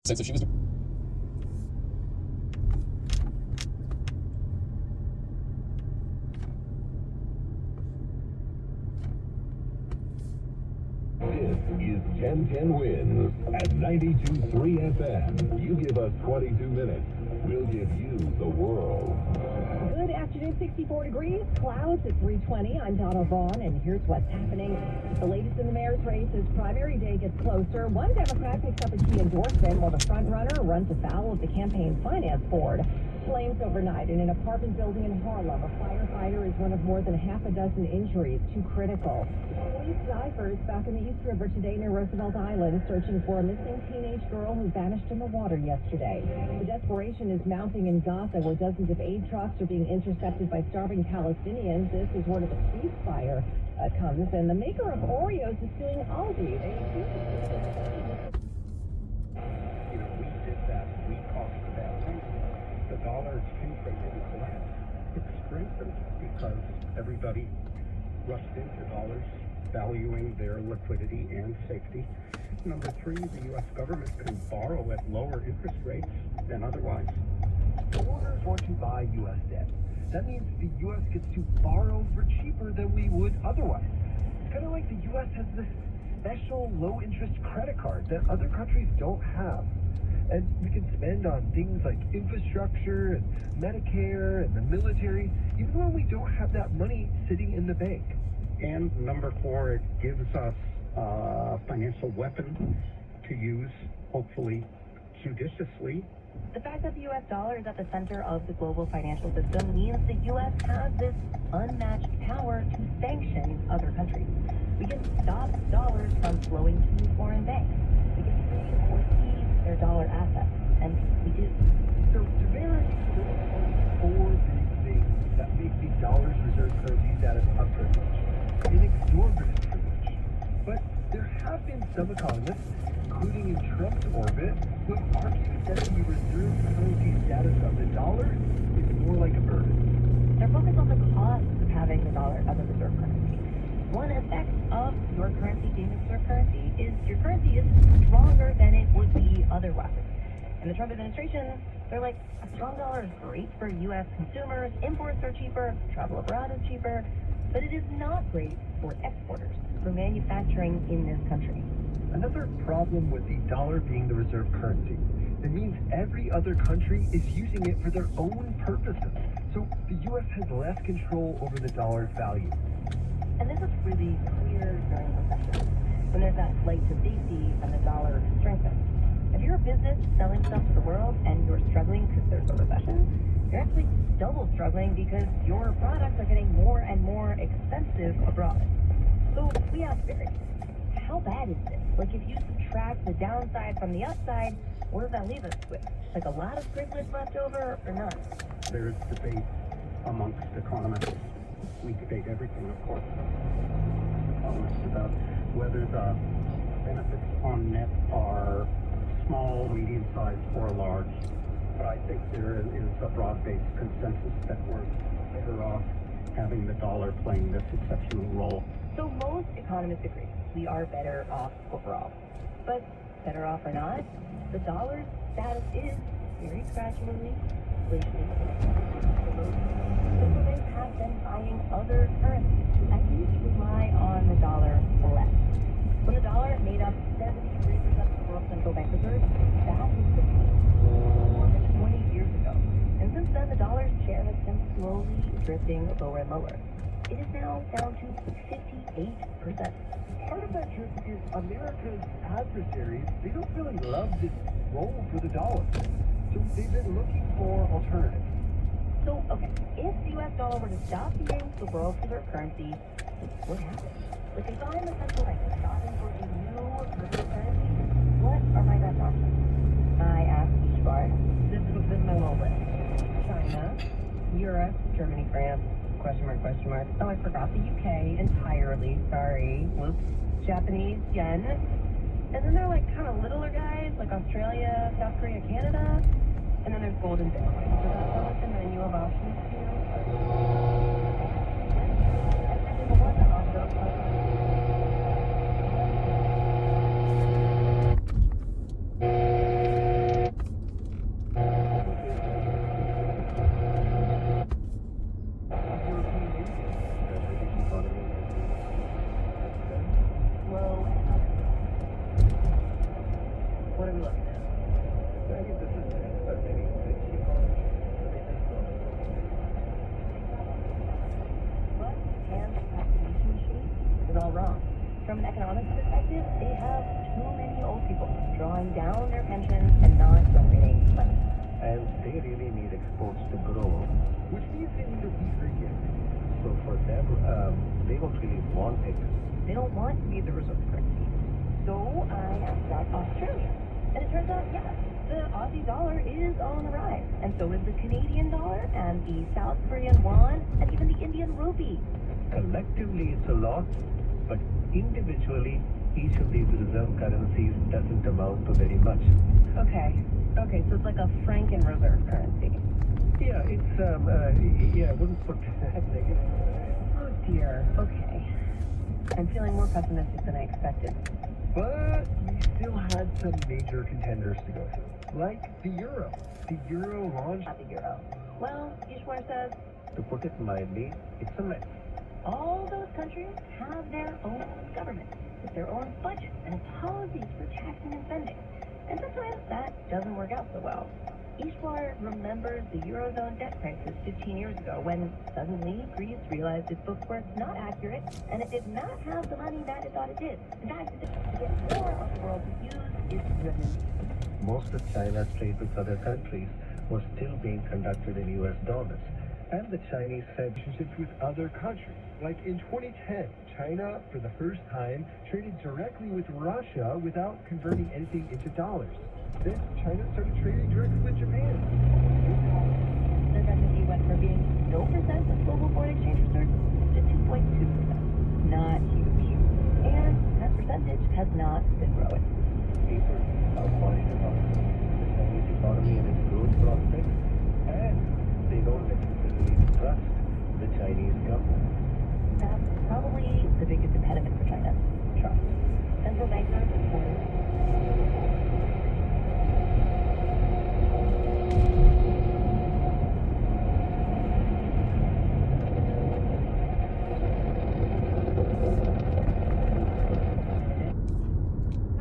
sense if she was. This is 1010 Wins at 92.3 FM. You give us 22 minutes, we'll give you the world. Good afternoon, 64 degrees, clouds at 3:20. I'm Donna Vaughn, and here's what's happening. The latest in the mayor's race as primary day gets closer. One Democrat picks up a key endorsement while the front-runner runs afoul of the campaign finance board. Flames overnight in an apartment building in Harlem. A firefighter is one of more than half a dozen injuries, too critical. Police divers back in the East River today near Roosevelt Island, searching for a missing teenage girl who vanished in the water yesterday. The desperation is mounting in Gaza, where dozens of aid trucks are being intercepted by starving Palestinians. This is where the ceasefire comes, and the maker of Oreos is suing Aldi. They accuse we did that. We talked about the dollar exchange rate didn't collapse. It strengthened because everybody rushed into dollars, valuing their liquidity and safety. Number three, the U.S. government can borrow at lower interest rates than otherwise. Foreigners want to buy U.S. debt. That means the U.S. gets to borrow for cheaper than we would otherwise. It's kind of like the U.S. has this special low-interest credit card that other countries don't have. And we can spend on things like infrastructure and Medicare and the military, even when we don't have that money sitting in the bank. And number four, it gives us a financial weapon to use, hopefully judiciously. The fact that the U.S. dollar is at the center of the global financial system means the U.S. has this unmatched power to sanction other countries. We can stop dollars from flowing to foreign banks. We can freeze or seize their dollar assets, and we do. So to vary four big things that make the dollar's reserve currency status a privilege, an exorbitant privilege. But there have been some economists, including in Trump's orbit, who have argued that the reserve currency status of the dollar is more like a burden. They're focused on the cost of having the dollar as a reserve currency. One effect of your currency being a reserve currency is your currency is stronger than it would be otherwise. In the Trump administration, they're like, a strong dollar is great for U.S. consumers, imports are cheaper, travel abroad is cheaper, but it is not great for exporters, for manufacturing in this country. Another problem with the dollar being the reserve currency, it means every other country is using it for their own purposes. So the U.S. has less control over the dollar's value. And this is really clear during recession, when there's that flight to safety and the dollar strengthens. If you're a business selling stuff to the world and you're struggling because there's a recession, you're actually double struggling because your products are getting more and more expensive abroad. So we ask Barry, how bad is this? Like, if you subtract the downside from the upside, what does that leave us with? Like a lot of squiggles left over or none? There's debate amongst economists. We debate everything, of course. Economists about whether the benefits on net are small, medium-sized, or large. But I think there is a broad-based consensus that we're better off having the dollar playing this exceptional role. So most economists agree we are better off overall. But better off or not, the dollar's status is very gradually central banks have been buying other currencies to at least rely on the dollar less. When the dollar made up 73% of the world's central bank reserves, that was more than 20 years ago. And since then, the dollar's share has been slowly drifting lower and lower. It is now down to 58%. Part of that drift is America's adversaries, they don't really love this role for the dollar. So they've been looking for alternatives. So, okay, if the U.S. dollar were to stop being the world's reserve currency, what happens? Like, if I'm a central bank shopping for a new reserve currency, what are my best options? I ask each bar. This is my little list. China, Europe, Germany, France, question mark, question mark. Oh, I forgot the UK entirely, sorry. Whoops. Japanese yen. And then there are like kind of littler guys, like Australia, South Korea, Canada. And then there's gold and Bitcoin. So that's how like the menu of options to. And the one that also look at this. I think this is maybe But Japan's vaccination machine is all wrong. From an economic perspective, they have too many old people drawing down their pensions and not donating money. And they really need exports to grow. which means they need a weaker yen. So for them, they don't really want it. They don't want to be the reserve currency. So I asked about Australia. And it turns out, yes, the Aussie dollar is on the rise. And so is the Canadian dollar and the South Korean won and even the Indian rupee. Collectively, it's a lot, but individually, each of these reserve currencies doesn't amount to very much. Okay, so it's like a Franken reserve currency. Yeah, it's, I wouldn't put that negative. Oh dear, okay. I'm feeling more pessimistic than I expected. But we still had some major contenders to go through, like the euro. The euro launched. Not the euro. Well, Ishwar says To put it mildly, it's a mess. all those countries have their own government, with their own budget and policies for taxing and spending. And sometimes that doesn't work out so well. Ishwar remembers the Eurozone debt crisis 15 years ago when suddenly Greece realized its books were not accurate and it did not have the money that it thought it did. In fact, it to get more of the world to use its revenue. Most of China's trade with other countries was still being conducted in US dollars. And the Chinese said, Relationships with other countries. Like in 2010, China, for the first time, traded directly with Russia without converting anything into dollars. Then China started trading directly with Japan. The S&P went from being 0% of global foreign exchange reserves to 2.2%. Not huge. And that percentage has not been growing. people are worried about the Chinese economy and its growth prospects, and they don't necessarily trust the Chinese government. That's probably the biggest impediment for China. Trust. Central bankers reported.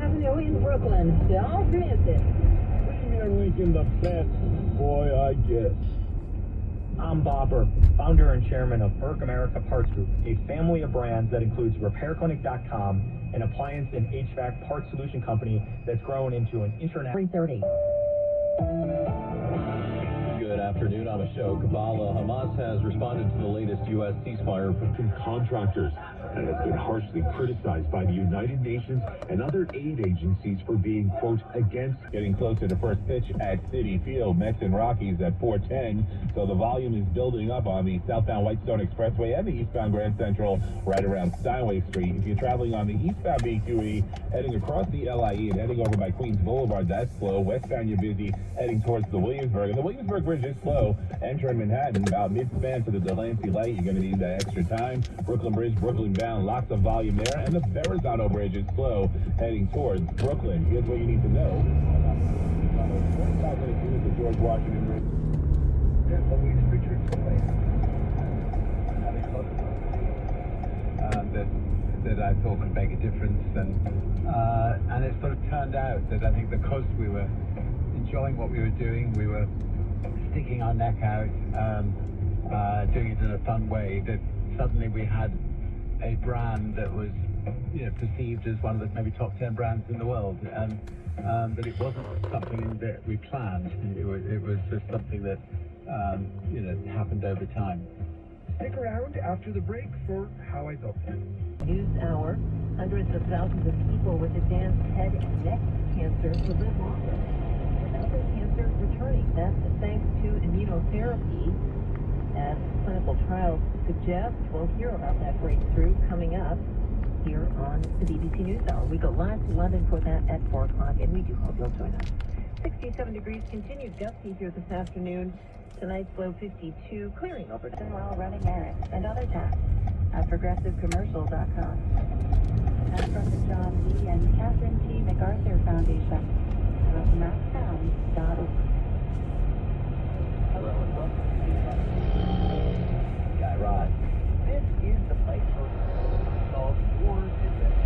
Avenue in Brooklyn. Don't miss it. Premier Lincoln the best, boy, I guess. I'm Bobber, founder and chairman of Burke America Parts Group, a family of brands that includes RepairClinic.com, an appliance and HVAC parts solution company that's grown into an international. 3:30. Good afternoon. On the show, Kabbalah. Hamas has responded to the latest U.S. ceasefire. From contractors and has been harshly criticized by the United Nations and other aid agencies for being, quote, against. Getting closer to first pitch at Citi Field. Mets and Rockies at 4:10. So the volume is building up on the southbound Whitestone Expressway and the eastbound Grand Central right around Steinway Street. If you're traveling on the eastbound BQE, heading across the LIE and heading over by Queens Boulevard, that's slow. Westbound, you're busy heading towards the Williamsburg. And the Williamsburg Bridge is slow. Entering Manhattan, about mid-span to the Delancey Light, you're going to need that extra time. Brooklyn Bridge, Brooklyn bound, lots of volume there. And the Verrazano Bridge is slow, heading towards Brooklyn. Here's what you need to know. 25-minute unit to George Washington Bridge. There's always Richard's way. That I thought could make a difference, and it sort of turned out that I think because we were enjoying what we were doing, we were sticking our neck out, doing it in a fun way, that suddenly we had a brand that was, perceived as one of the maybe top 10 brands in the world, and that it wasn't something that we planned. It was just something that happened over time. Stick around after the break for How I Built It. News hour. Hundreds of thousands of people with advanced head and neck cancer will live longer. Without their cancer returning, that's thanks to immunotherapy. As clinical trials suggest, we'll hear about that breakthrough coming up here on the BBC News Hour. We go live to London for that at 4 o'clock, and we do hope you'll join us. 67 degrees, continued gusty here this afternoon. Tonight's low 52, clearing over. While running errands and other tasks at progressivecommercial.com. And from the John D. and Catherine T. MacArthur Foundation at mattsounds.org. Hello and welcome to Guy Raz. This is the place for solve your business.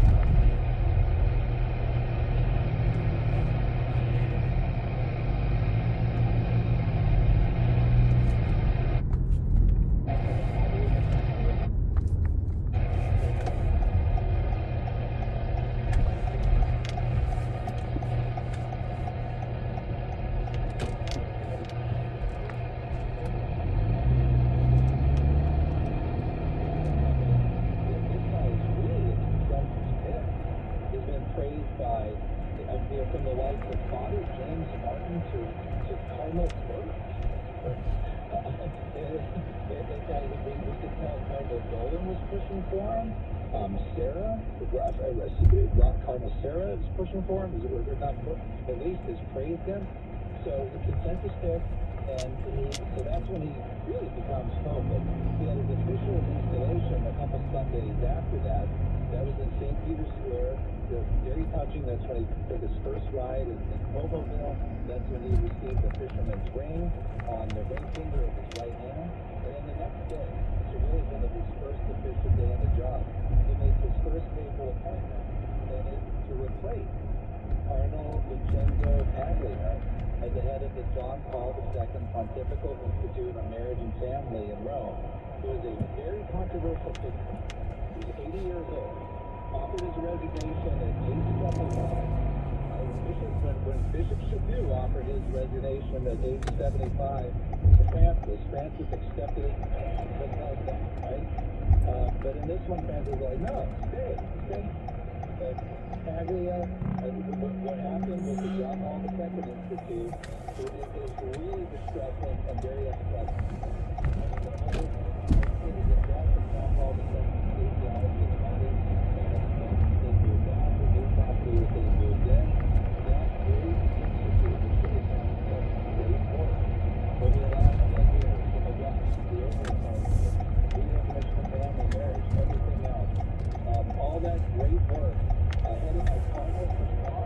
Martin to Carlos Burns. We could tell Carlos Dolan was pushing for him. Sarah is pushing for him. At least has praised him. So the consensus there, and so that's when he really becomes Pope. But he had his official installation a couple Sundays after that. That was in St. Peter's Square. Very touching. That's when he took his first ride in Hoboville. That's when he received the fisherman's ring on the ring finger of his right hand. And then the next day, so really one of his first official day on the job, he makes his first papal appointment, and it's to replace Cardinal Vincenzo Paglia as the head of the John Paul II Pontifical Institute on Marriage and Family in Rome. He was a very controversial figure. He was 80 years old, offered his resignation at age 75. When Bishop Chaput offered his resignation at age 75 to Francis accepted it and held down, right? But in this one, Francis was like, no, stay. But Paglia, what happened with the John Paul II Institute is really distressing and very upsetting. It is a death of John Paul II theology and money. They moved out to new property that they moved in. That great institute, which really found such great work over the last 10 years in the West, the opening the Commission of Family Marriage, everything else. All that great work headed by Cardinal Christopher.